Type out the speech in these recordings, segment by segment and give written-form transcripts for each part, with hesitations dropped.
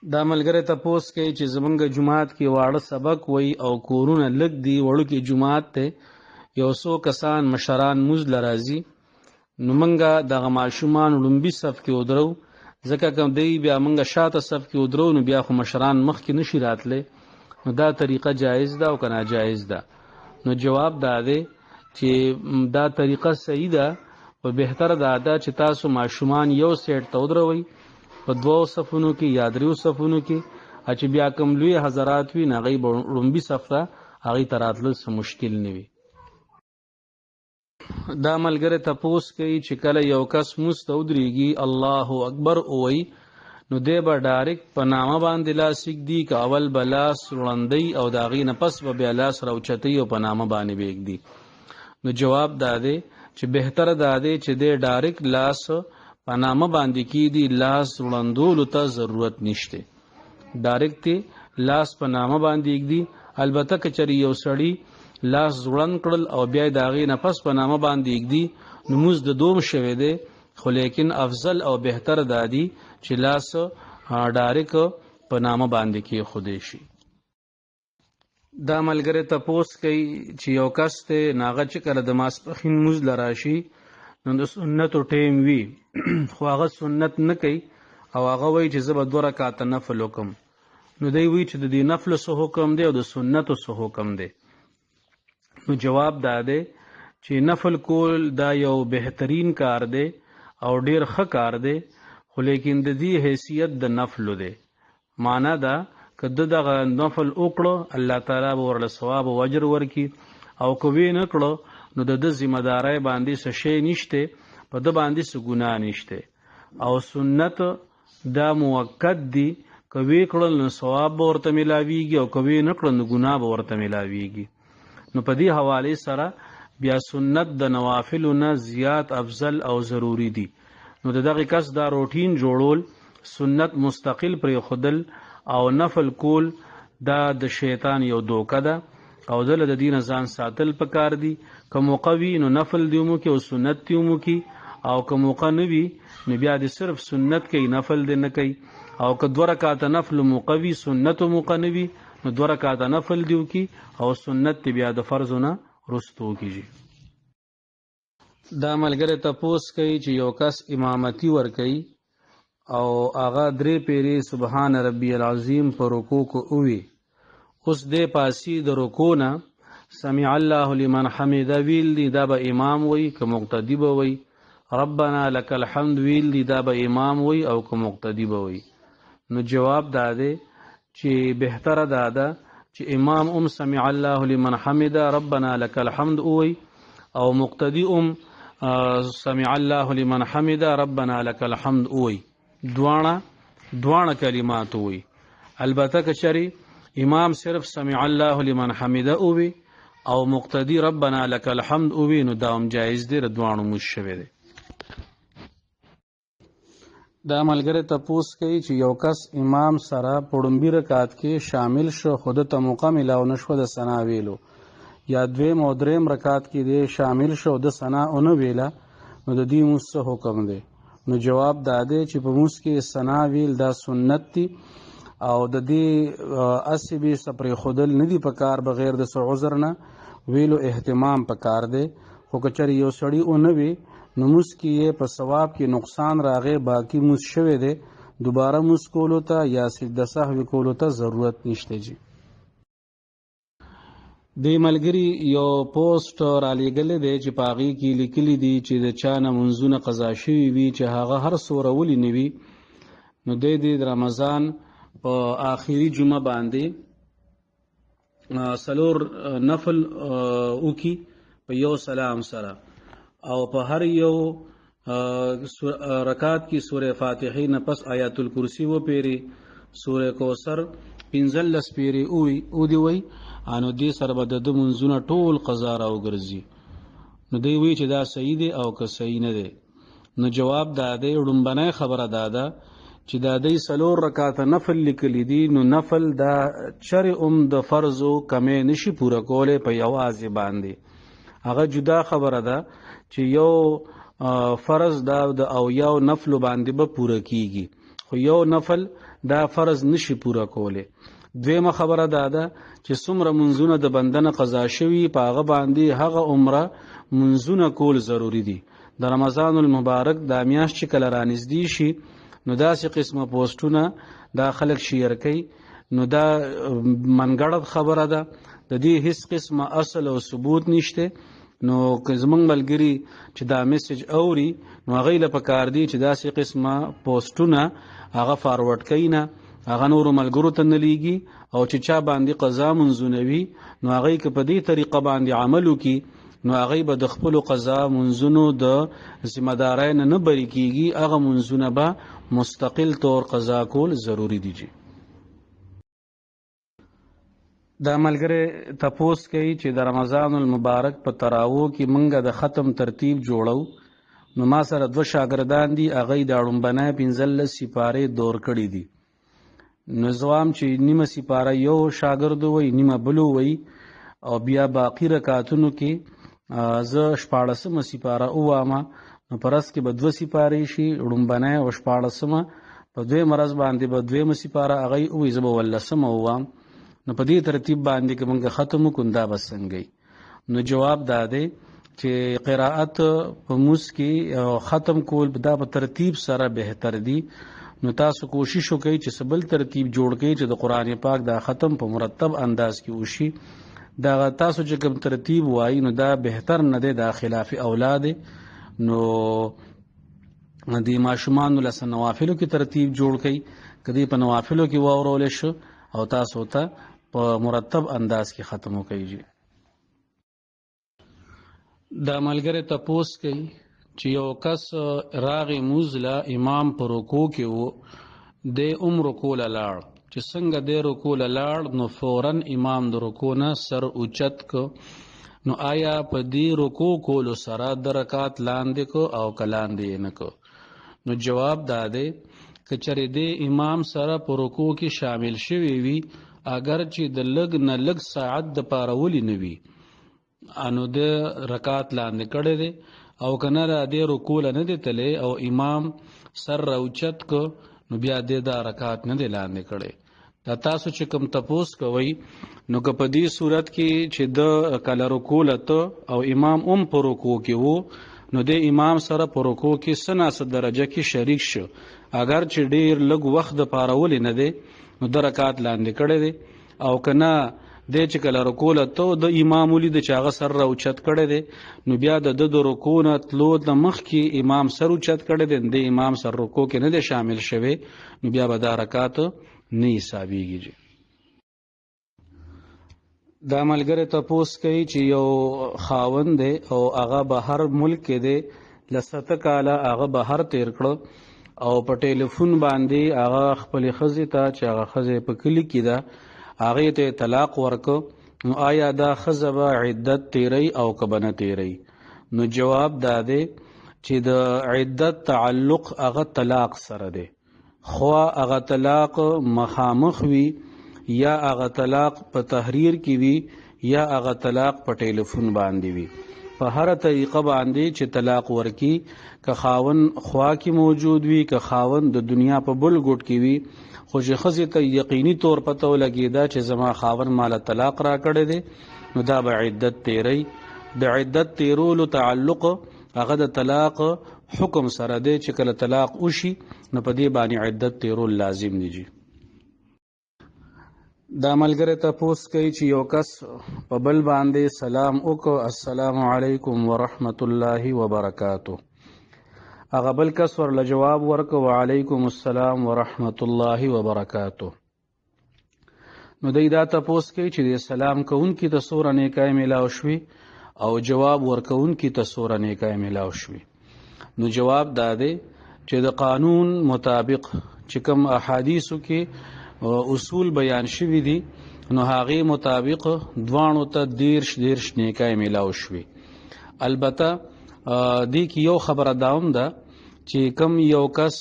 دا ملګری تپوس کوي چې زمونږ جماعت کې واړه سبق وای او کورونه لږ دي، وړوکی جماعت ته یو څو کسان مشران موز لراځي، نو مونږه دغه ماشومان لومبي صف کې ودرو، ځکه کوم دی بیا مونږه شاته صف کې ودرو نو بیا خو مشران مخ کې نشي راتله، نو دا طریقه جایز ده او که ناجایز ده؟ نو جواب دا دی چې دا طریقه صحیح ده او بهتر ده چې تاسو ماشومان یو سیټ ته ودروئ په 2 صفونو کې یا 3 صفونو کې، چې بیا کوم لوی حضرات وي نه هغوی به لومبي صف ته هغوی ته راتلل څه مشکل نه وي. دا ملګری تپوس کوي چې کله یو کس مونځ ته ودرېږي الله اکبر ووایي نو دی به ډایرکټ په نامه باندې لاس ایږدي که اول به لاس وړندی او د هغې نه پس به بیا لاس راوچتوي او په نامه باندې به ایږدي؟ نو جواب دا دی چې بهتره دا دی چې دی ډایرکټ لاس په نامه باندې کیدی، لاس وړاندولو ته ضرورت نشته، ډایرکټ لاس په نامه باندې ایږدي. البته که چېرې یو سړي لاس وړاند کړل او بیا د هغې نه پس په نامه باندې ایږدي نو مونځ د دوم شوی دی، خو لیکن افضل او بهتر دا دی چې لاس ډایرکټ په نامه باندې کېښودی شي. دا ملګری تپوس کوي چې یو کس دی ناغه چې کله د ماسپښین مونځ له راشي نو د سنتو ټیم وي خو هغه سنت نه کوي او هغه وایي چې زه به 2 رکعاته نفل وکم، نو دی وایي چې د دې نفلو څه حکم دی او د سنتو څه حکم دی؟ نو جواب دا دی چې نفل کول دا یو بهترین کار دی او ډیر ښه کار دی، خو لیکن د دې حیثیت د نفلو دی. معنا دا که دغه نفل وکړو الله تعالی به ورله ثواب او اجر ورکړي، او که وی نه کړو نو د ده ذمہ داری باندې څه شی نشته، په ده باندې څه ګناه نشته. او سنت دا موقت دی، که وی کړل نو ثواب به ورته میلاویږي او که وی نه کړل نو ګناه به ورته میلاویږي. نو په دې حوالې سره بیا سنت د نوافلو نه زیات افضل او ضروری دی. نو د دغه کس دا روټین جوړول، سنت مستقل پرېښودل او نفل کول دا د شیطان یو دوکه ده او دله د دین ځان ساتل پکار دي. که موقع وي نو نفل دی وموکي او سنت دی وموکي، او که موقع نه وي نو بیا د صرف سنت کوي نفل دی نه کوي، او که 2 رکعاته نفل موقع وي سنت موقع نه وي نو 2 رکعاته نفل دی وکي او سنت دی بیا د فرضو نه رستو کیږي. دا ملګری تپوس کوي چې یو کس امامتي ورکوي او هغه 3 پیرې سبحان ربی العظیم په رکوع کو اوي، اوس دی پاسی د رکوع نه سمع الله لمن حمده ویل دی، دا به امام وی که مقتدی به وی، ربنا لك الحمد ویل دی، دا به امام وی او که مقتدی به وی. نو جواب دا دی چې بهتره دا ده چې امام سمع الله لمن حمده ربنا لك الحمد وی او مقتدی سمع الله لمن حمده ربنا لك الحمد وی، دوانه کلمات وی. البته که چری امام صرف سمع الله لمن حمده اوی او مقتدی ربنا لك الحمد اوی نو دا هم جایز دی، دوانو موږ شوی دی. دا ملګری تپوس کوي چې یو کس امام سره په لومبي رکعت کې شامل شو، خود ته موقع میلاو نشوه د ثنا ویلو، یا 2 او 3 رکعت کې دی شامل شو د ثنا اونه ویله، نو د دې موږ څه حکم دی؟ نو جواب دا دی چې په موږ کې ثنا ویل دا سنت دی او د دې اسی به سپری خودل نه دی پکار، بغیر د څه عذر نه ویلو اهتمام پکار دی. خو که چېرې یو سړي اونه وي نو موږ کې یې په ثواب کې نقصان راغی، باقي موږ شوی دی، دوباره موږ کولو ته یا سجده سهو کولو ته ضرورت نشته. جی دی ملګري یو پوسټ رالیږلی دی چې په هغې کې لیکلي دي چې د چا نه منځونه قضا شوي وي چې هغه هر څومره ولې نه وي، نو دی د رمضان په آخري جمعه باندې 4 نفل وکي په یو سلام سره، او په هر یو رکعت کې سوره فاتحه نه پس آیات الکرسی و پیری، سوره کوثر 15 پیری او دی وی، انو دې سره به د منځونه ټول قضا راوګرځي. نو دی وی چې دا صحیح دی او که صحیح نه دی؟ نو جواب دا دی، وړومبنۍ خبره دا ده چې دا دی 4 رکعاته نفل لیکلی دي، نو نفل دا چرې د فرضو کمې نشي پوره کولی په یوازې باندې. هغه جدا خبره ده چې یو فرض دا د او یو نفل باندې به پوره کیږي، خو یو نفل دا فرض نشي پوره کوله. دویمه خبره دا ده چې څومره منځونه د بندنه قضا شوي په هغه باندې هغه عمره منځونه کول ضروری دي. د رمضان المبارک دا میاشت چې کله رانږدې شي نو داسې قسمه پوسټونه دا خلک شیر کوي، نو دا منګړد خبره ده، د دې هیڅ قسمه اصل او ثبوت نشته. نو که زمونږ ملګري چې دا میسج اوري نو هغوی له پکار دی چې داسې قسمه پوسټونه هغه فارورډ کوي نه، هغه نورو ملګرو ته نه لیږي، او چې چا باندې قضا منځونه وي نو هغوی که په دې طریقه باندې عمل وکړي نو هغوی به د خپلو قضا منځونو د ذمهدارۍ نه بری کېږي، هغه منځونه به مستقل طور قضا کول ضروری دي. دا ملګری تپوس کوي چې د رمضان المبارک په تراوو کې منګه د ختم ترتیب جوړو، نو ما سره 2 شاګردان دي، هغوی د اړومبنۍ 15 سپارې دور کړي دي. نو زوام چې نیمه سپاره یو شاګرد وي، نیمه بلو وي، او بیا باقی رکعاتونو کې زه 14مه سپاره ووامه، نو په ورځ کې به 2 سپارې شي، اړومبنۍ او 14مه، په دویمه ورځ باندې به 2مه سپاره هغوی ووایي زه به 18مه ووام. نو په دې ترتیب باندې که موږ ختم وکړو دا به څنګه وي؟ نو جواب دا دی چې قرائت په موس کې ختم کول دا په ترتیب سره بهتر دی. نو تاسو کوشش وکړئ چې سبل ترتیب جوړ کړئ چې د قرآن پاک دا ختم په مرتب انداز کې وشي. دا تاسو چې کوم ترتیب وایي نو دا بهتر نه دی، دا خلاف اولاد. نو د ماشومانو له نوافلو کې ترتیب جوړ کړئ، کدی په نوافلو کې واورول شو او تاسو ته په مرتب انداز کې ختم وکړئ. دا ملګری تپوس کوي چې یو کس راغی موزله امام په رکوع کې و، د رکوع له لاړ، چې څنګه د رکوع له لاړ نو فوراً امام د رکوع نه سر اوچت کو، نو آیا په دې رکوع کولو سره د رکعت لاندې کو او که لاندې نه کو؟ نو جواب دا دی که چېرې د امام سره په رکوع کې شامل شوی وي، اگر چې د لږ نه لږ ساعت د پاره ولې نه وي، انو د رکعت لاندې کړی دی، او کنه را دې رکوع نه دی تللی او امام سر راوچت کو، نو بیا دې دا رکعت نه دی لاندې کړی. دا تاسو چې کوم تپوس کوئ نو که په دې صورت کې چې د کله رکوع لته او امام په رکوع کې وو، نو د امام سره په رکوع کې څه ناڅه درجه کې شریک شو، اگر چې ډیر لږ وخت د پاره ولې نه دی نو د رکعت لاندې کړی دی، او کنه د چې کله رکوع لته د امام ولید چې هغه سر راوچت کړی دی، نو بیا د رکوع نه تلو د مخکې امام سر اوچت کړی دی، د امام سر رکوع کې نه دی شامل شوی، نو بیا به دا رکعت نه حسابېږي. دا ملګری تپوس کوي چې یو خاوند دی او هغه بهر ملک کې دی، له 7 کاله هغه بهر تیر کړه او په ټلیفون باندې هغه خپلې ښځې ته چې هغه ښځې په کلي کې ده هغې ته طلاق ورکړه، نو آیا دا ښځه به عدت تیری او که به نه تیری؟ نو جواب دا دی چې د عدت تعلق هغه طلاق سره دی، خوا هغه طلاق مخامخ وي یا هغه طلاق په تحریر کې وي یا هغه طلاق په ټلیفون باندې وي، په هر طریقه باندې چې طلاق ورکی، که خاون خوا کې موجود وي که خاون د دنیا په بل ګوټ کې وي، خو چې ښځې ته یقیني طور پته ولګېده چې زما خاون ماله طلاق را کړی دی، نو دا به عدت تیری. د عدت تیرولو تعلق هغه د طلاق حکم سره دی چې کله طلاق وشي نو په دې باندې عدت تیرول لازم دی. دا ملګری تپوس کوي چې یو کس په بل باندې سلام وکړو، السلام علیکم ورحمت الله وبرکاتو، هغه بل کس ورله جواب ورکړو وعلیکم السلام ورحمت الله وبرکاتو. نو دی دا تپوس کوي چې د سلام کوونکي ته څومره نیکۍ میلاو شوي او جواب ورکوونکي ته څومره نیکۍ میلاو شوي؟ نو جواب دا دی چې د قانون مطابق چې کوم احادیثو کې اصول بیان شوي دي نو هغې مطابق دواړو ته 10 نیکۍ میلاو شوي. البته دې کې یو خبره دا هم ده چې کم یو کس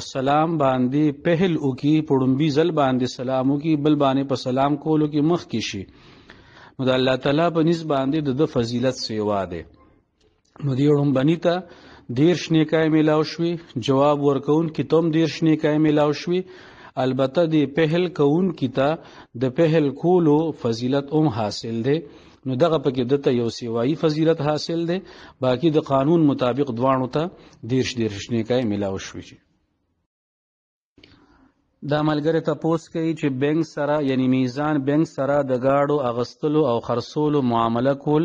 سلام باندې پهل وکړي، په ړومبي ځل باندې سلام وکړي، بل باندې په سلام کولو کې مخکې شي، نو د الله تعالی په نسبت باندې د فضیلت سیوا ده، نو دې ړومبني ته دیرش نیکای میلاو شوي، جواب ورکون کی تم دیرش نیکای میلاو شوي. البته د پهل کون کی ته د پهل کولو فضیلت حاصل دی، نو دغه پکې دته یو سیوایی فضیلت حاصل دی، باقی د قانون مطابق دوانو ته دیرش نیکای میلاو شوي. دا ملګری تپوس کوي چې بینک سره یعنی میزان بینک سره د گاډو اغستلو او خرڅولو معامله کول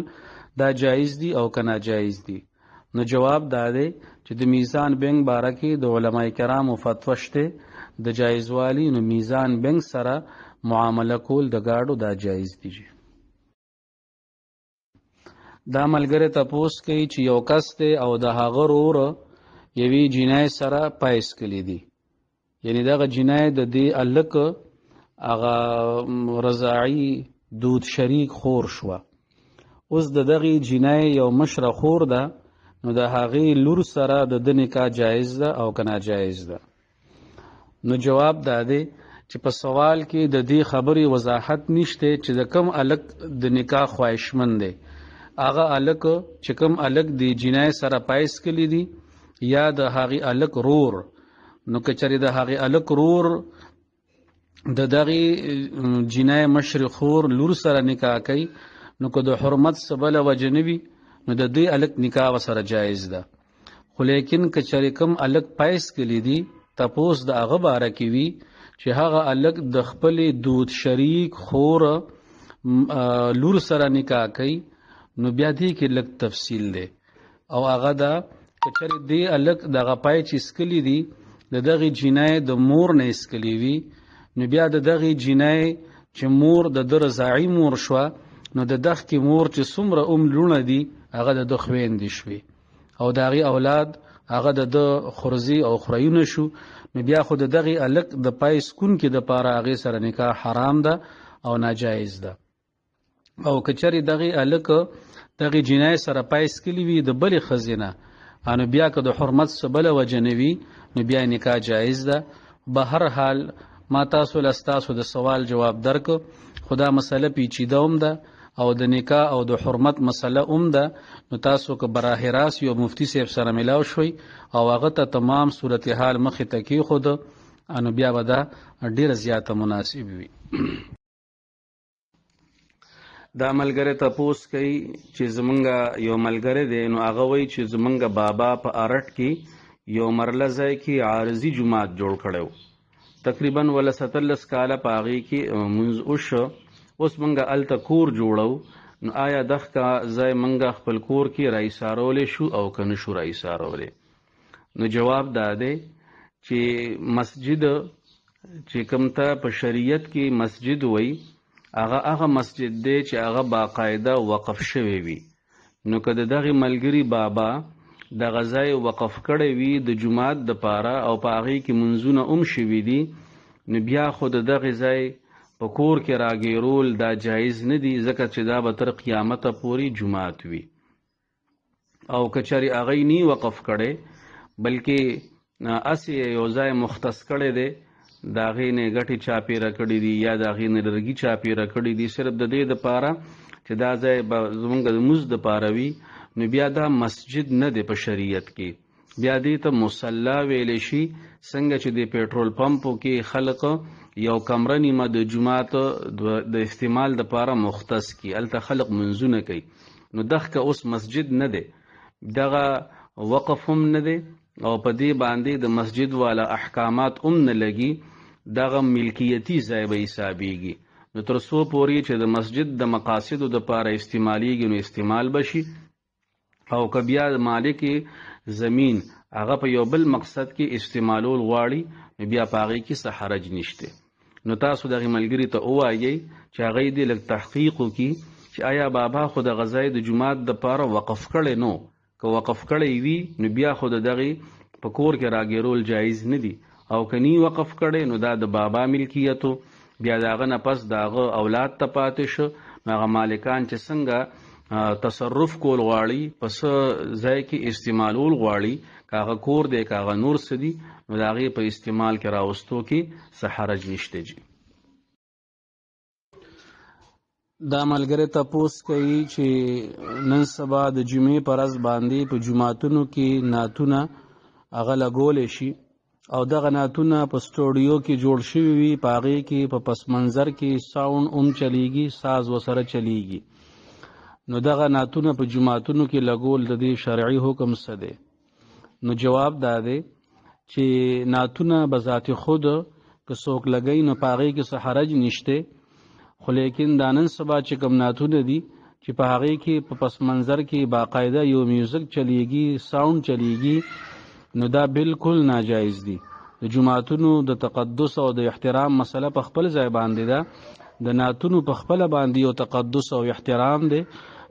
دا جایز دي او که ناجایز دي؟ نو جواب دا دی چې د میزان بینک باره کې د علماء کرامو فتوا شته د جایزوالی، نو میزان بینک سره معامله کول د گاډو دا جایز دي. دا ملګری تپوس کوي چې یو کس دی او د هغه ورور یوې جنای سره پیس کلی دي، یعنی دغه جنای د دې الک هغه رضاعي دود شریک خور شوه. اوس د دغې جنای یو مشره خور ده، نو د هغې لور سره د نکاح جایز ده او که ناجایز ده؟ نو جواب دا دی چې په سوال کې د دې خبرې وضاحت نشته چې د کم الک د نکاح خواهشمند دی، هغه الک چې کم الک د جنای سره پایس کلی دي یا د هغې الک رور. نو که چېرې د هغې الک رور د دغې جنای مشر خور لور سره نکاح کوي، نو که د حرمت څه بله وجه نه وي نو د دې الک نکاح ورسره جایز ده. خو لیکن که چېرې کوم الک پیس کلی دي تپوس د هغه باره کې وي چې هغه الک د خپلې دود شریک خور لور سره نکاح کوي، نو بیا دې کې لږ تفصیل دی او هغه دا که چېرې دې الک دغه پای چې اسکلي دي د دغې جنای د مور نه اسکلي وي، نو بیا د دغې جنای چې مور د ده رضاعي مور شوه، نو د دغې مور چې څومره لوڼه دي هغه د ده خویندې شوې او د هغې اولاد هغه د ده خورزي او خوريونه شو، نو بیا خو د دغې الک د پای سکونکي دپاره هغې سره نکاح حرام ده او ناجایز ده. او که چېرې دغې الک دغې جنای سره پای سکلي وي د بلې ښځې نه، نو بیا که د حرمت څه بله وجه نه وي نو بیا نکاح جایز ده. به هر حال ما تاسو له ستاسو د سوال جواب درک، خو دا مسله پیچیده هم ده او د نکاح او د حرمت مسله هم ده. نو تاسو که براه راست یو مفتی صاحب سره ملاو شوي او هغه ته تمام صورتحال مخې ته کېښوده، نو بیا به دا ډېره زیاته مناسب وي. دا ملګری تپوس کوي چې زمونږ یو ملګری دی، نو هغه وایي چې زمونږ بابا په ارټ کې یو مرله ځای کې عارضي جومات جوړ کړی و، تقریبا 17 کاله په هغې کې مونځ وشو. اوس مونږ هلته کور جوړو، نو آیا دغه ځای مونږ خپل کور کې رایسارولی شو او که نه شو رایسارولی؟ نو جواب دا دی چې مسجد چې کوم ته په شریعت کې مسجد وایي هغه مسجد دی چې هغه باقاعده وقف شوی وي. نو که د دغې ملګري بابا دغه ځای وقف کړی وي د جومات دپاره او په هغې کې منځونه شوي دي، نو بیا خو د دغې ځای په کور کې راګیرول دا جایز نه دي، ځکه چې دا به تر قیامته پورې جومات وي. او که چېرې هغې نی وقف کړی بلکې اسې یو ځای مختص کړی دی، د هغې نه ګټې چاپېره کړي دي یا د هغې نه لرګي چاپېره کړي دي صرف د دې دپاره چې دا ځای به زمونږ د مونځ دپاره وي، نو بیا دا مسجد نه دی په شریعت کې، بیا دې ته مصلا ویلی شي. څنګه چې د پیټرول پمپو کې خلق یو کمره نیمه د جومات د استعمال دپاره مختص کي، هلته خلق منځونه کوي، نو دغه اوس مسجد نه دی، دغه وقف هم نه دی او په دې باندې د مسجد والا احکامات هم نه لګي، دغه ملکیتي ځای به حسابیږي. نو تر څو پورې چې د مسجد د مقاصدو دپاره استعمالیږي نو استعمال بشي، او که بیا مالک زمین هغه په یو بل مقصد کې استعمالول غواړي نو بیا په هغې کې څه حرج نشته. نو تاسو دغې ملګري ته ووایئ چې هغې دې لږ تحقیق وکړي چې آیا بابا خو دغه ځای د جومات دپاره وقف کړی نو، که وقف کړی وي نو بیا خو د دغې په کور کې راګیرول جایز نه دي، او که نی وقف کړی نو دا د بابا ملکیتو، بیا د هغه نه پس د هغه اولاد ته پاتې شو، نو هغه مالکان چې څنګه تصرف کول غواړي په څه ځای کې استعمالول غواړي، که هغه کور دی که هغه نور څه دي، نو د هغې په استعمال کې راوستو کې څه حرج نشته. دا ملګری تپوس کوي چې نن سبا د جمعې په ورځ باندې په جوماتونو کې نعتونه هغه لګولی شي او دغه نعتونه په سټوډیو کې جوړ شوي وي، په هغې کې په پس منظر کې ساوند هم چلیږي، ساز ورسره چلیږي. نو دغه نعتونه په جوماتونو کې لګول د دې شرعي حکم څه دی؟ نو جواب دا دی چې نعتونه به ذات خود که څوک لګوي نو په هغې کې څه حرج نشته، خو لیکن دا نن سبا چې کوم نعتونه دي چې په هغې کې په پس منظر کې باقاعده یو میوزیک چلیږي، ساوند چلیږي، نو دا بالکل ناجایز دي. د جوماتونو د تقدس او د احترام مسله په خپل ځای باندې ده، د نعتونو په خپله باندې یو تقدس او احترام دی،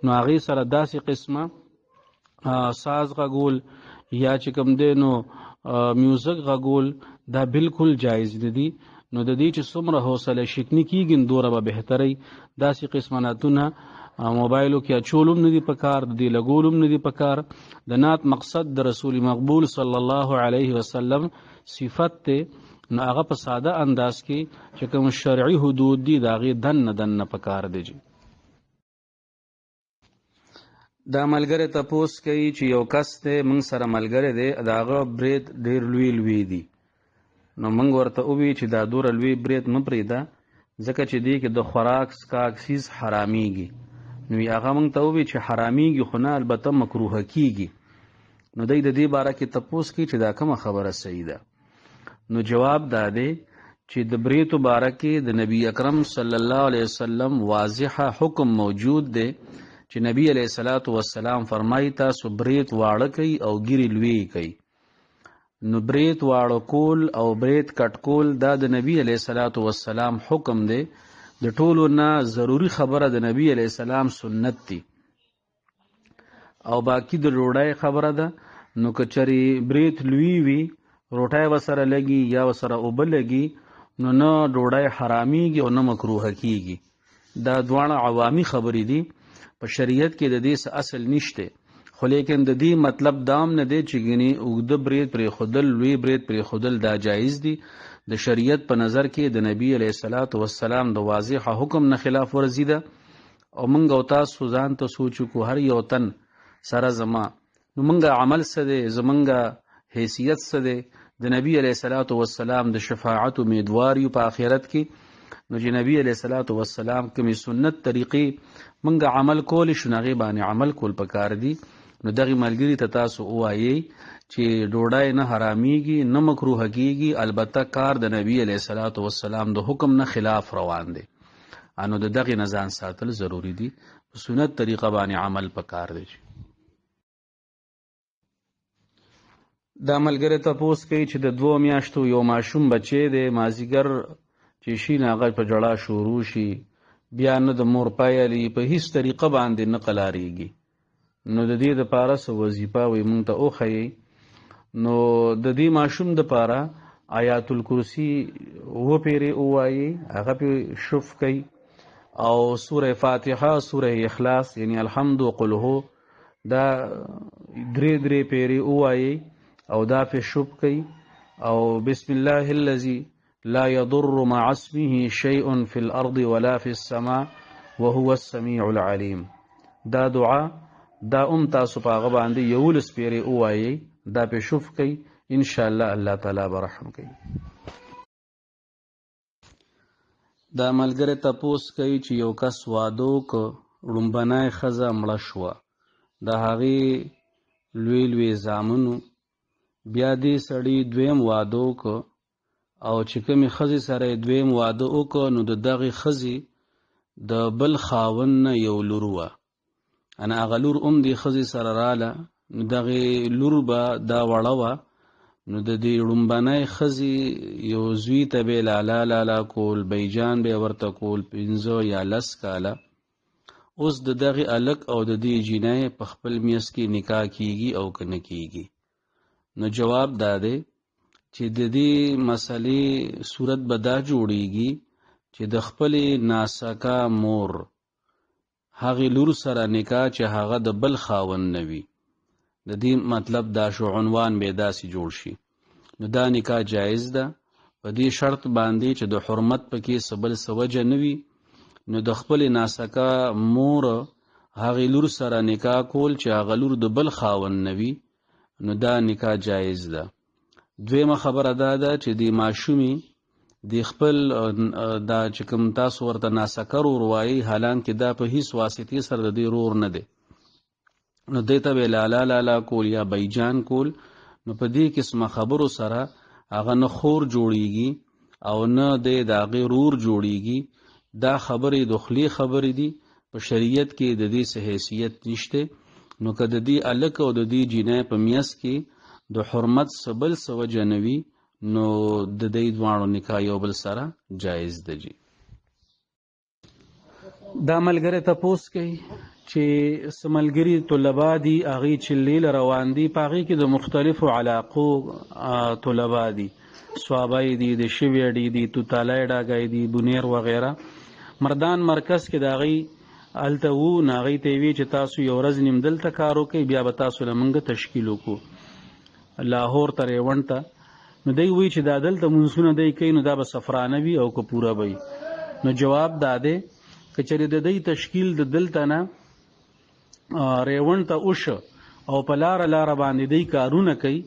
نو هغې سره داسې قسمه ساز غږول یا چې کوم دی نو میوزیک غږول دا بالکل جایز نه دي. نو د دې چې څومره حوصله شکني کېږي دوره به بهتري. داسې قسمه نعتونه موبایلو کې اچول هم نه دي پکار، د دې لګول هم نه دي پکار. د نعت مقصد د رسول مقبول صلی الله علیه وسلم صفت دی، نو هغه په ساده انداز کې چې کوم شرعي حدود دي د هغې دننه پکار دی. دا ملګری تپوس کوي چې یو کس دی موږ سره ملګری دی، د هغه برید ډېر لوی دي، نو موږ ورته ووی چې دا دوره لوی برید مه پرېږده ځکه چې دې کې د خوراک څښاک څیز حرامېږي. نو هغه موږ ته ووی چې حرامېږي خو نه، البته مکروهه کېږي. نو دی د دې باره کې تپوس کوي چې دا کومه خبره صحیح ده؟ نو جواب دا دی چې د بریتو باره کې د نبی اکرم صلی الله علیه وسلم واضحه حکم موجود دی چې نبی علیه الصلاۃ والسلام فرمایي تاسو بریت واړه کوي او ګیرې لوی کوي. نو بریت واړه کول او بریت کټ کول دا د نبی علیه الصلاۃ والسلام حکم دی، د ټولو نه ضروری خبره د نبی علیه السلام سنت دی. او باقی د روډای خبره ده، نو که چری بریت لوی وي روټای وسره لګي یا وسره اوبه لګي نو نه ډوډۍ حرامېږي او نه مکروهه کېږي. دا دواړه عوامي خبرې دي، په شریعت کې د دې څه اصل نشته، خو لیکن د دې مطلب دام نه دی چې ګنې اوږده برید پرېښودل، لوی برید پرېښودل دا جایز دي. د شریعت په نظر کې د نبی علیه الصلاۃ والسلام د واضح حکم نه خلاف ورزي ده. او موږ او تاسو ځان ته سوچو کو هر یو تن سره زما نو موږ عمل څه دی، زمونږ حیثیت څه دی، د نبی علیه الصلاۃ والسلام د شفاعت امیدوار یو په آخرت کې. نو چې نبی علیه الصلاۃ والسلام کومې سنت طریقې موږ عمل کولی شو هغې باندې عمل کول پکار دي. نو دغې ملګري ته تاسو ووایئ چې ډوډۍ نه حرامېږي نه مکروهه کېږي، البته کار د نبی علیه الصلاۃ والسلام د حکم نه خلاف روان دی. نو د دغې نه ځان ساتل ضروري دي، په سنت طریقه باندې عمل پکار دی. دا ملګری تپوس کوي چې د 2 میاشتو یو ماشوم بچی دی، مازدیګر چې شي نه هغه په ژړا شروع شي، بیا نه د مور پایلي په هیڅ طریقه باندې نه قلاریږي. نو د دې دپاره څه وظیفه وایي موږ ته وښیئ. نو د دې ماشوم دپاره آیات الکرسي 2 پیرې ووایي، هغه پې شف کوي، او سوره فاتحه، سوره اخلاص یعنی الحمد و قل هو دا 3 پیرې ووایي او دا پې شف کوي، او بسم الله الذي لا يضر مع اسمه شيء في الارض ولا في السماء وهو السميع العليم. دا دعا دا تاسو په هغه باندې 11 پیرې ووایئ، دا پې شف کوي، انشاءالله الله تعالی به رحم کوي. دا ملګری تپوس کوي چې یو کس واده وکړ، ړومبنۍ ښځه مړه شوه، د هغې لوی زامنو، بیا دې سړي 2م واده وکړ، او چې کومې ښځې سره یې 2م واده وکړ نو د دغې ښځې د بل خاوند نه یو لور وه، هغه لور هم دې ښځې سره راله، نو دغې لور به دا وړه وه، نو د دې ړومبنۍ ښځې یو زوی ته به لالا کول، بیجان به ورته کول 15 یا 10 کاله. اوس د دغې هلک او د دې جینۍ په خپل میس کې نکاح کیږي او که نه کیږي؟ نو جواب دا دی چې د دې مسلې صورت به دا جوړیږي چې د خپلې ناسکه مور هغې لور سره نکاح چې هغه د بل خاوند نه وي، د دې مطلب دا شو، عنوان به داسې جوړ شي. نو دا نکاح جایز ده په دې شرط باندې چې د حرمت پکې څه بل څه وجه نه وي، نو د خپل ناسکه مور هغې لور سره نکاح کول چې هغه لور د بل خاوند نه وي نو دا نکاح جایز ده. دویمه خبره دا ده چې د ماشومې د خپل دا چې کوم تاسو ورته ناسکه رور وایي حالانکې دا په هیڅ واسطې سره د دې رور نه دی نو دې ته به لالا لالا کول یا بیجان کول نو په دې قسمه خبرو سره هغه نه خور جوړیږي او نه د هغې رور جوړیږي. دا خبرې د خولې خبرې دي په شریعت کې د دې څه حیثیت نشته. نو که د دې هلک او د دې جینۍ په میاس کې د حرمت څه بل څه وجه نه وي نو د دې دواړو نکاح یو بل سره جایز ده. جی دا ملګری تپوس کوي چې څه ملګري طلبا دي هغې چې لیل روان دي په هغې کې د مختلفو علاقو طلبا دي، سوابی دي، د شوی ډي دي، توتالی ډاګی دي، بونیر وغیره. مردان مرکز کې د هغې هلته وو نو هغې ته یې وی چې تاسو یو ورځ نیم دلته کار وکئ بیا به تاسو له موږ تشکیل وکړو لاهور ته ریوڼ ته. نو دی وی چې دا دلته مونځونه دی کوي نو دا به صفرانه وي او که پوره به وي. نو جواب دا دی که چېرې د دی تشکیل د دلته نه ریوڼ ته وشه او په لاره لاره باندې دی کارونه کوي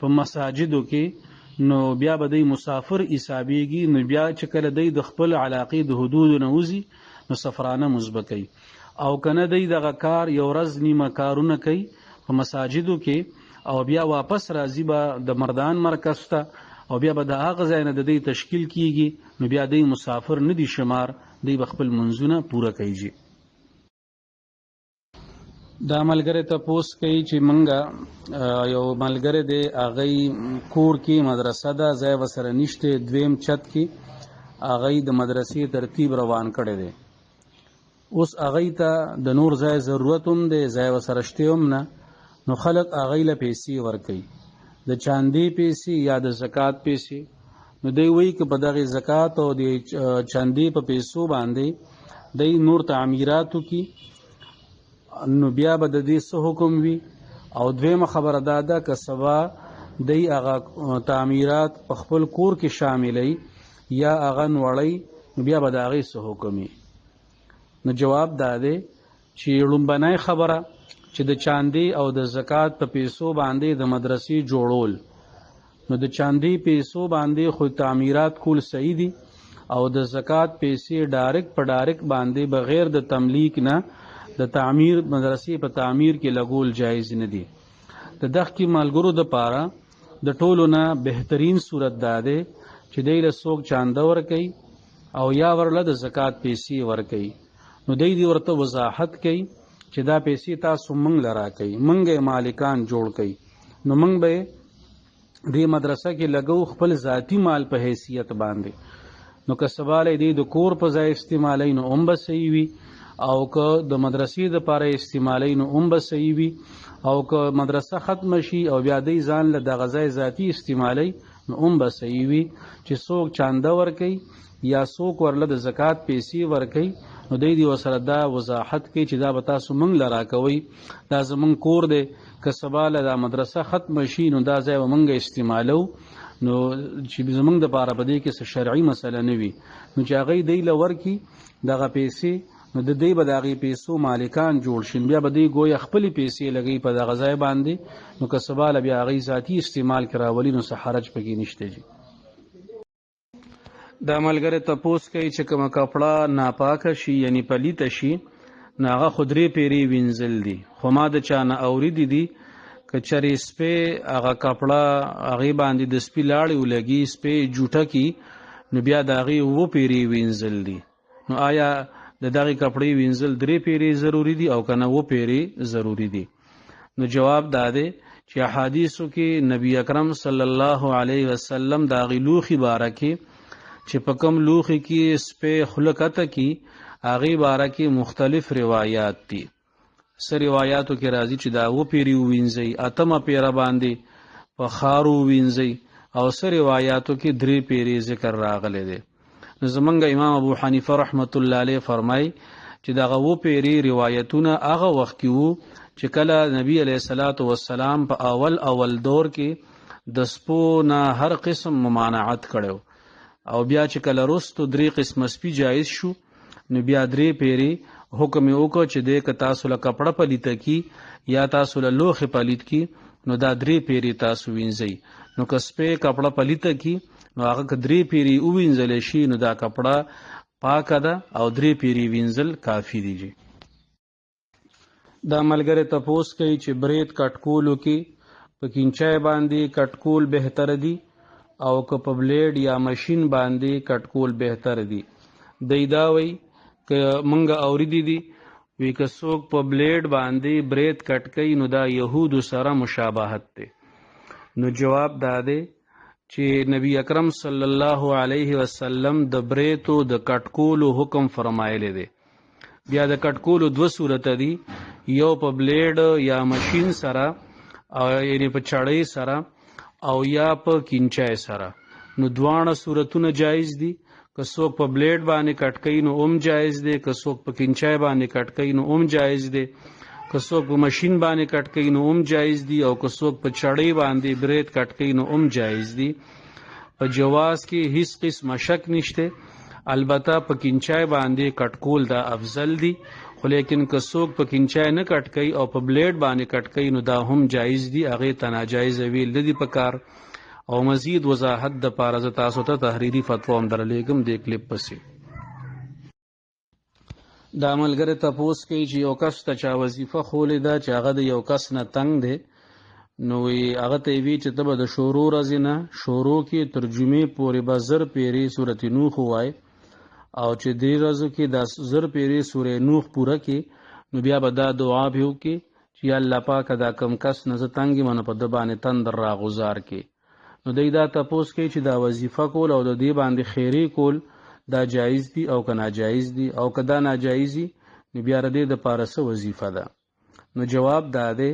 په مساجدو کې نو بیا به دی مسافر حسابیږي. نو بیا چې کله دی د خپل علاقې د حدودو نه وځي نو صفرانه مونځ به کوي. او که نه دی دغه کار یو ورځ نیمه کارونه کوي په مساجدو کې او بیا واپس راځي به د مردان مرکز ته او بیا به د هغه ځای نه د دی تشکیل کیږي نو بیا دی مسافر نه دی شمار، دی به خپل منځونه پوره کوي. دا ملګری تپوس کوي چې منګه یو ملګری دی هغې کور کې مدرسه ده ځای ورسره نشته، دویم چت کې هغې د مدرسې ترتیب روان کړی دی. اوس هغې ته د نور ځای ضرورت هم دی، ځای ورسره شته هم نه، نو خلک هغې له پیسې ورکوي، د چاندې پیسې یا د زکات پیسې. نو دی وایي که په دغې زکات او د چاندې په پیسو باندې دی نور تعمیرات وکړي نو بیا به د دې څه حکم وي. او دویمه خبره دا ده که سبا دی هغه تعمیرات په خپل کور کې شاملوي یا هغه نوړی نو بیا به د هغې څه حکم وي. نو جواب دا دی چې لومبنۍ خبره چې د چاندې او د زکات په پیسو باندې د مدرسې جوړول نو د چاندې پیسو باندې خو تعمیرات کول صحیح دي او د زکات پیسې ډایرکټ په ډایرکټ باندې بغیر د تملیک نه د تعمیر مدرسې په تعمیر کې لګول جایز نه دي. د دغه ملګرو د پاره د ټولو نه بهترین صورت دا دی چې دی له څوک چانده ورکوي او یا ورله د زکات پیسې ورکوي نو دی ورته وضاحت کوي چې دا پیسې تاسو موږ له راکوئ، موږ یې مالکان جوړ کوي نو موږ به دې مدرسه کې لګو خپل ذاتی مال په حیثیت باندې. نو که سباله دی د کور په ځای استعمالوي نو هم به صحیح وي او که د مدرسې دپاره استعمالوي نو هم به صحیح وي او که مدرسه ختمه شي او بیا دی ځان له دغه ځای ذاتي استعمالوي نو هم به صحیح وي. چې څوک چانده ورکوي یا څوک ورله د زکات پیسې ورکوي نو دی ورسره دا وضاحت کوي چې دا به تاسو موږ له راکوئ، دا زموږ کور دی، که سبا له دا مدرسه ختمه شي نو دا ځای به موږ استعمالو نو چې زموږ دپاره په دې کې څه شرعي مسله نه وي نو چې هغې دی له ورکړي دغه پیسې نو د دی به د هغې پیسو مالکان جوړ شي بیا به دی ګویا خپلې پیسې لګوي په دغه ځای باندې نو که سبا له بیا هغې ذاتي استعمال کې راولي نو څه حرج پکې نشته. جي دا ملګری تپوس کوي چې کومه کپړه ناپاکه شي یعنی پلیته شي نو هغه خو 3 پیرې وینځل دي، خو ما د چا نه اورېدي دي که چېرې سپی هغه کپړه هغې باندې د سپي لاړې ولګي سپی جوټه کي نو بیا د هغې 7 پیرې وینځل دي. نو آیا د دغې کپړې وینځل 3 پیرې ضروري دي او که نه 7 پیرې ضروري دي؟ نو جواب دا دی چې احادیثو کې نبی اکرم صلی الله علیه وسلم د هغې لوښي باره کې چې په کوم لوښي کې سپی خوله کته کي هغې باره کې مختلف روایات دي. څه روایاتو کې راځي چې دا 7 پیرې ووینځئ، 8مه پیره باندې په خارو ووینځئ او څه روایاتو کې 3 پیرې ذکر راغلی دی. نو زمونږ امام ابو حنیفه رحمت الله علیه فرمای چې دغه 7 پیرې روایتونه هغه وخت کې وو چې کله نبی علیه الصلاۃ والسلام په اول دور کې د سپو نه هر قسم ممانعت کړو او بیا چې کله رستو 3 قسم سپي جایز شو نو بیا 3 پیری حکم یې وکړ چې دی که تاسو له کپړه پلیته کی یا تاسو له لوښې پلیت کی نو دا 3 پیری تاسو وینځئ. نو که سپی کپړه پلیته کی نو هغه که 3 پیری ووینځلی شي نو دا کپړه پاکه ده او 3 پیری وینځل کافي دي. دا ملګری تپوس کوي چې برید کټکولو کې په کینچای باندې کټکول بهتر دي او که په بلیډ یا ماشین باندې کټکول بهتر دي. دی دا وایي که مونږ اوریدي دي وی که څوک په بلیډ باندې برید کټ کوي نو دا یهودو سره مشابهت دی. نو جواب دا دی چې نبی اکرم صلی الله علیه وسلم د بریتو د کټکولو حکم فرمایلی دی. بیا د کټکولو 2 صورت دي، یو په بلیډ یا ماشین سره یعنی په چړۍ سره او یا په کینچای سره. نو دواړه صورتونه جایز دي. که څوک په بلیډ باندې کټ کوي نو هم جایز دی، که څوک په کینچای باندې کټ کوي نو هم جایز دی، که څوک په ماشین باندې کټ کوي نو هم جایز دی، او که څوک په چړۍ باندې برید کټ کوي نو هم جایز دی. په جواز کې هیڅ قسمه شک نشته. البته په کینچای باندې کټکول دا افضل دی، خو لیکن که څوک په کینچای نه کټ کوي او په بلیډ باندې کټ کوي نو دا هم جایز دی، هغې ته ناجایز ویل نه دي پکار. او مزید وضاحت د پاره زه تاسو ته تحریري فتوا هم درلیږم دې کلیپ پسې. دا ملګری تپوس کوي چې یو کس ته چا وظیفه خولی ده چې هغه د یو کس نه تنګ دی، نو هغه ته یې وي چې ته به د شروع ورځې نه شروع کې تر جمعې پورې به 1000 پیرې سورت نوح ووایې، او چې دې ورځو کې د 1000 پیرې سورې نوح پوره کې نو بیا به دا دعا به وکړي چې یا الله پاکه دا کم کس نه زه تنګ یم نو په ده باندې تندر راغوزار کې. نو دی دا تپوس کوي چې دا وظیفه کول او د دې باندې خیری کول دا جایز دي او که ناجایز دي، او که دا ناجایز دي نو بیا د دې دپاره څه وظیفه ده. نو جواب دا دی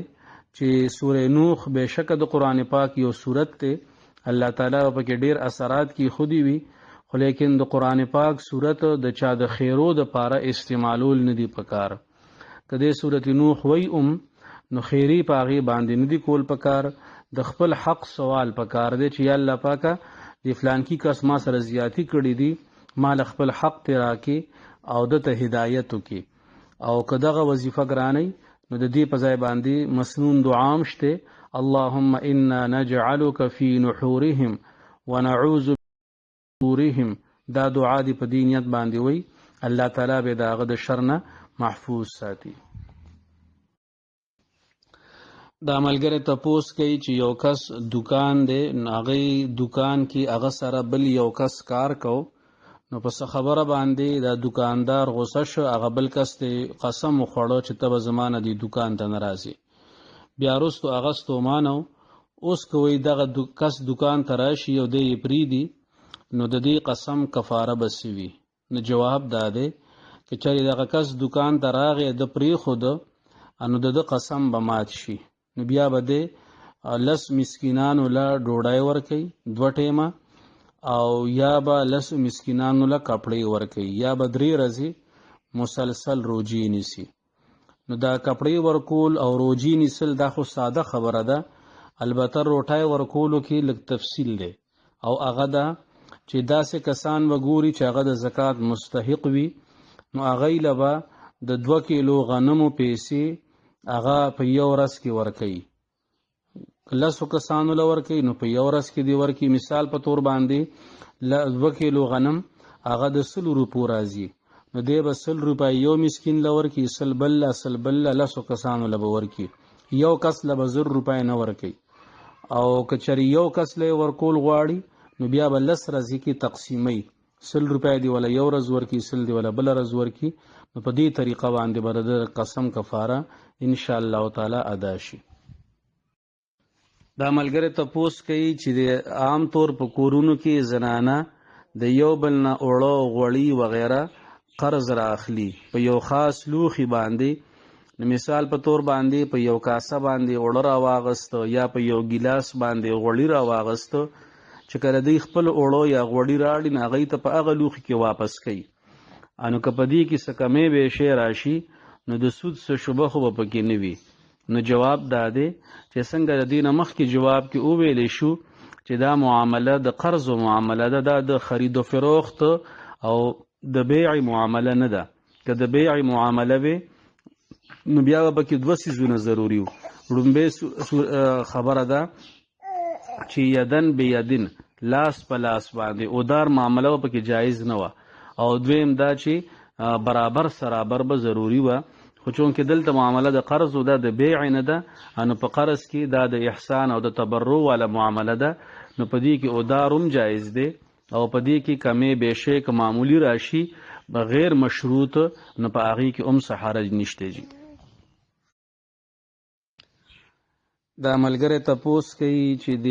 چې سورې نوح بېشکه د قرآن پاک یو صورت دی، الله تعالی پکې ډېر اثرات کې خودي وي، خو لیکن د قرآن پاک صورت د چا د خیرو دپاره استعمالول نه دي پکار. که دې سورت نوح وی نو خیری په هغې باندې نه دي کول پکار. د خپل حق سوال پکار دی چې یا الله پاکه د فلانکي کس ما سره زیاتی کړي دي، مال خپل حق ته راکې او دته هدایت وکړي. او که دغه وظیفه ګرانئ نو د دې په ځای باندې مسنون دعام شته، اللهم انا نجعلک فی نحورهم ونعوذ بشرورهم. دا دعا دی په دې نیت باندې وی الله تعالی به د هغه د شر نه محفوظ ساتي. دا ملګری تپوس کوي چې یو کس دکان دی، هغې دکان کې هغه سره بل یو کس کار کو، نو په څه خبره باندې دا دکاندار غوسه شو، هغه بل کس ته قسم وخوړو چې ته به زما نه دې دکان ته نه راځې. بیا وروستو هغه ستومانه اوس که وایي دغه کس دکان ته راشي او دی یې پرېږدي نو د دې قسم کفاره به څه وي؟ نو جواب دا دی که چېرې دغه کس دکان ته راغی د پرېښوده نو د ده قسم به مات شي. نو بیا به دی 10 مسکینانو له ډوډۍ ورکوي 2 ټیمه، او یا به 10 مسکینانو له کپړې ورکوي، یا به 3 ورځې مسلسل روجې نیسي. نو دا کپړې ورکول او روجې نیسل دا خو ساده خبره ده، البته روټۍ ورکولو کې لږ تفصیل دی، او هغه ده چې داسې کسان به ګوري چې هغه د زکات مستحق وي، نو هغوی له به د 2 کیلو غنمو پیسې هغه په یو ورځ کې ورکوي. 10 کسانو له ورکوي نو په یو ورځ کې دی ورکوي. مثال په طور باندې 2 کیلو غنم هغه د 100 روپو راځي، نو دی به 100 روپۍ یو مسکین له ورکوي، 100 بل له 100 بل له 10 کسانو له به ورکوي، یو کس له به 100 روپۍ نه ورکوي. او که چېرې یو کس له ورکول غواړي نو بیا به 10 ورځې کې تقسیموي، 100 روپۍ دی ولا یو ورځ ورکوي، 100 دی ولا بله ورځ ورکوي. نو په دې طریقه باندې به د قسم کفاره انشاءالله تعالی ادا شي. دا ملګری تپوس کوي چې د عام طور په کورونو کې زنانه د یو بل نه اوړه غوړي وغیره قرض را اخلي په یو خاص لوښي باندې. مثال په طور باندې په یو کاسه باندې اوړه را واغسته یا په یو ګیلاس باندې غوړي را واغسته، چې کله دوی خپل اوړه یا غوړي راړي نو هغوی ته په هغه لوښي کې واپس کوي. نو که په دې کې څه کمی به شی راشي نو د سود څه شبه خو به پکې نه وي. نو جواب دا دی چې څنګه د دې نه مخکې جواب کې وویلی شو چې دا معامله د قرض و معامله ده، دا د خرید و فروخت او د بیع معامله نه ده. که د بیع معامله وي نو بیا به پکې دوه څیزونه ضروري وو. لومبۍ خبره ده چې یدن بیدن، لاس په لاس باندې ادار معامله به پکې جایز نه وه. او دویم دا چې برابر سرابر به ضروري وه. خو چونکې دلته معامله د قرض او دا د بیع نه ده، نو په قرض کې دا د احسان او د تبرع والا معامله ده، نو په دې کې ادار هم جایز دی او په دې کې کمې بیشې که معمولی راشي بغیر مشروط، نو په هغې کې هم څه حرج نشته جي. دا ملګری تپوس کوي چې د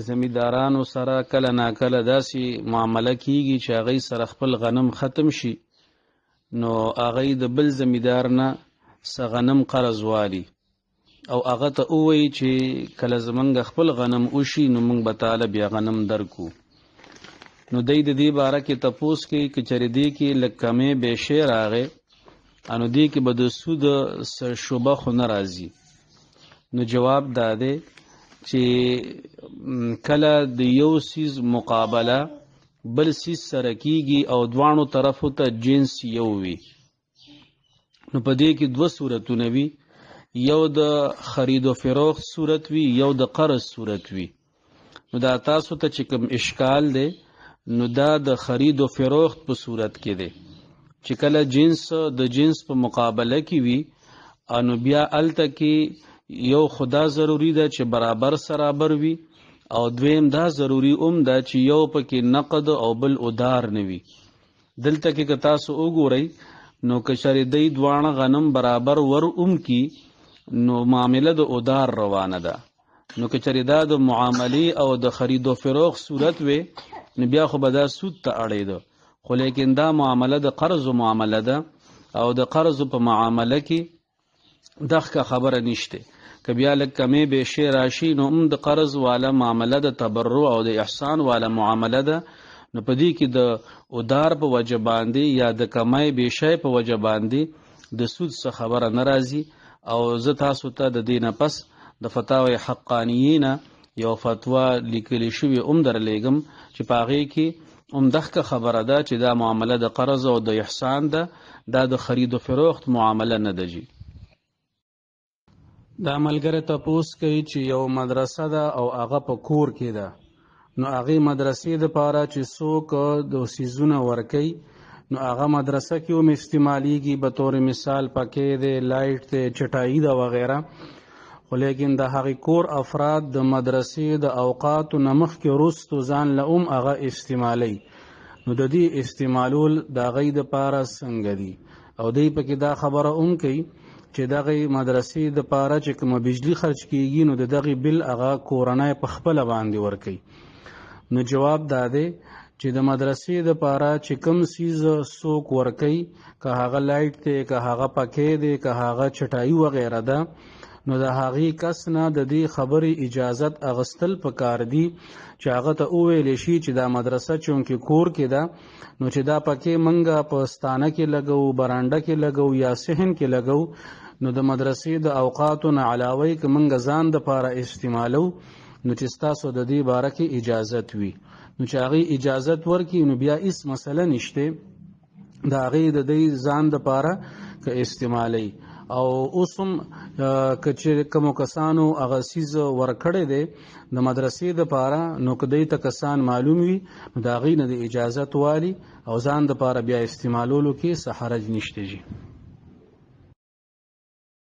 زمیندارانو سره کله ناکله داسې معامله کیږي چې هغوی سره خپل غنم ختم شي، نو هغوی د بل زمیندار نه څه غنم قرض والي او هغه ته ووایي چې کله زمونږ خپل غنم وشي نو موږ به تاله بیا غنم درکو. نو دی د دې باره کې تپوس کوي که چېرې دې کې لږ کمې بیشې راغې، نو دې کې به د سود شبه خو نه راځي. نو جواب دا دی چې کله د یو سیز مقابله بل سیز سره کیږي او دواړو طرفو ته جنس یو وي، نو په دې کې دوه صورتونه وي، یو د خرید و فروخت صورت وي، یو د قرض صورت وي. نو دا تاسو ته چې کوم اشکال دی نو دا د خرید و فروخت په صورت کې دی چې کله جنس د جنس په مقابله کې وي، نو بیا هلته کې یو خدا ضروری ده چې برابر سرابر وي، او دویم دا ضروری ده چې یو پکې نقد او بل ادار نه وي. دلته کې که تاسو وګورئ نو که چېرې دی دواړه غنم برابر ور کی نو معامله د ادار روانه ده. نو که چېرې دا د معاملې او د خرید و فروخت صورت وي نو بیا خو به دا سود ته اړېده. خو لیکن دا معامله د قرض معامله ده او د قرض په معامله کې دغه خبره نشته. که بیا لږ کمې بیشې راشي نو هم د قرض والا معامله د تبرع او د احسان والا معامله ده، نو په دې کې د ادار په وجه باندې یا د کمای بیشې په وجه باندې د سود څه خبره نه راځي. او زه تاسو ته د دې نه پس د فتاوی حقانیینه یو فتوا لیکلی شوې درلیږم چې په هغې کې دغه خبره ده چې دا معامله د قرض او د احسان ده، دا د خرید و فروخت معامله نه ده جي. دا ملګری تپوس کوي چې یو مدرسه ده او هغه په کور کې ده، نو هغې مدرسې دپاره چې څوک د څیزونه ورکوي نو هغه مدرسه کې هم استعمالیږي، به طور مثال پکې دی، لایټ دی، چټایي ده وغیره. خو لیکن د هغې کور افراد د مدرسې د اوقاتو نه مخکې وروستو ځان له هم هغه استعمالوي، نو د دې استعمالول د هغوی دپاره څنګه دي. او دی پکې دا خبره هم کوي چې دغه مدرسې د پاره چې کومه بجلی خرج کیږي نو د دغه بل هغه کورنۍ په خپل باندې ورکي. نو جواب دا دی چې د مدرسې د پاره چې کوم سیز څوک ورکي، که هغه لایټ دی، که هغه پکې دی، که هغه چټایي وغیره ده، نو د هغې کس نه د دې خبرې اجازت اغستل پکار دي چې هغه ته وویلی شي چې دا مدرسه چونکې کور کې ده نو چې دا پکې منګه په ستانه کې لګو، برانډه کې لګو یا صحن کې لګو، نو د مدرسې د اوقاتو نه علاوه که منګه ځان د پاره استعمالو نو چې ستاسو د دې باره کې اجازت وي، نو چې هغې اجازت ورکړي نو بیا هیڅ مسله نشته، د هغې د دې ځان د پاره که استعمالی. او اوس هم که چې کومو کسانو هغه څیز ورکړی دی د مدرسې دپاره نو که دوی ته کسان معلوم وي نو د هغې نه د اجازت والي او ځان دپاره بیا استعمالولو کې څه حرج نشته جي.